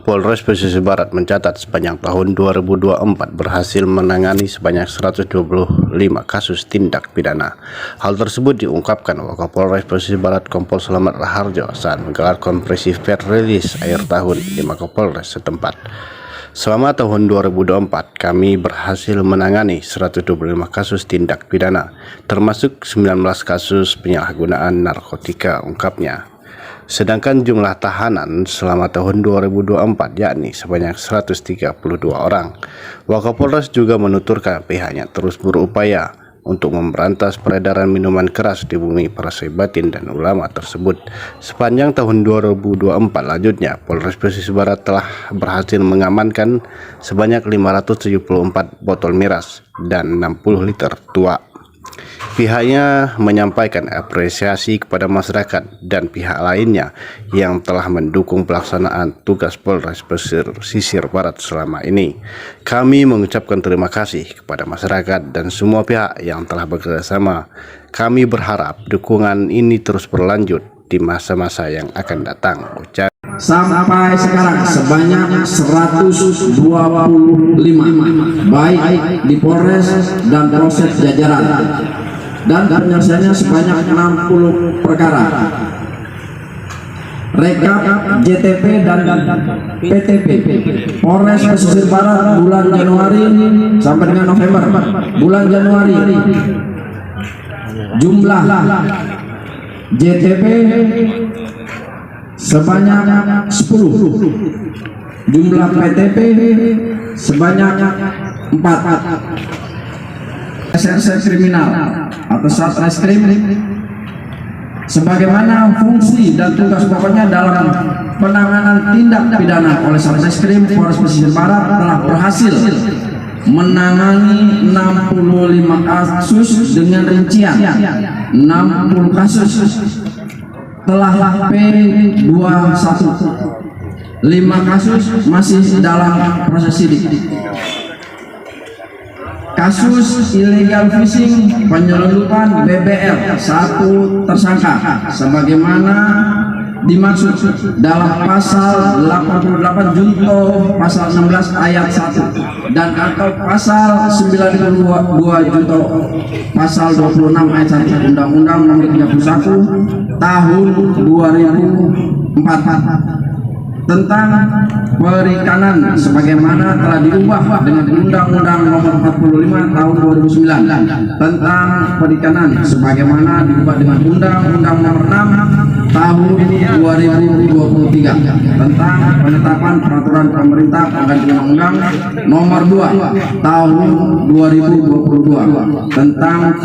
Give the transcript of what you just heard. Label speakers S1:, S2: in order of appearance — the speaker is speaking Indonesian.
S1: Polres Pesisir Barat mencatat sepanjang tahun 2024 berhasil menangani sebanyak 125 kasus tindak pidana. Hal tersebut diungkapkan Wakapolres Pesisir Barat Kompol Slamet Raharjo saat menggelar konferensi pers rilis akhir tahun di Mapolres setempat. Selama tahun 2024, kami berhasil menangani 125 kasus tindak pidana, termasuk 19 kasus penyalahgunaan narkotika, ungkapnya. Sedangkan jumlah tahanan selama tahun 2024 yakni sebanyak 132 orang. Wakapolres juga menuturkan pihaknya terus berupaya untuk memberantas peredaran minuman keras di bumi para saibatin dan ulama tersebut. Sepanjang tahun 2024 lanjutnya, Polres Pesisir Barat telah berhasil mengamankan sebanyak 574 botol miras dan 60 liter tua. Pihaknya menyampaikan apresiasi kepada masyarakat dan pihak lainnya yang telah mendukung pelaksanaan tugas Polres Pesisir Barat selama ini. Kami mengucapkan terima kasih kepada masyarakat dan semua pihak yang telah bekerjasama. Kami berharap dukungan ini terus berlanjut di masa-masa yang akan datang.
S2: Sampai sekarang sebanyak 125 baik di Polres dan Polsek jajaran, dan penyelesaiannya sebanyak 60 perkara. Rekap JTP dan PTP Polres Pesisir Barat bulan Januari sampai dengan November. Bulan Januari jumlah JTP sebanyak 10, jumlah PTP sebanyak 4. Reserse kriminal atau Satreskrim sebagaimana fungsi dan tugas pokoknya dalam penanganan tindak pidana oleh Satreskrim Polres Pesisir Barat telah berhasil menangani 65 kasus dengan rincian 60 kasus telah P21, 5 kasus masih dalam proses sidik. Kasus illegal fishing penyelundupan BBL 1 tersangka sebagaimana dimaksud dalam pasal 88 junto pasal 16 ayat 1 dan atau pasal 92 junto pasal 26 ayat 1 Undang-Undang Nomor 31 Tahun 2004 tentang perikanan sebagaimana telah diubah dengan Undang-Undang Nomor 45 Tahun 2009 tentang perikanan sebagaimana diubah dengan Undang-Undang Nomor 6 Tahun 2023 tentang penetapan peraturan pemerintah pengganti Undang-Undang Nomor 2 Tahun 2022 tentang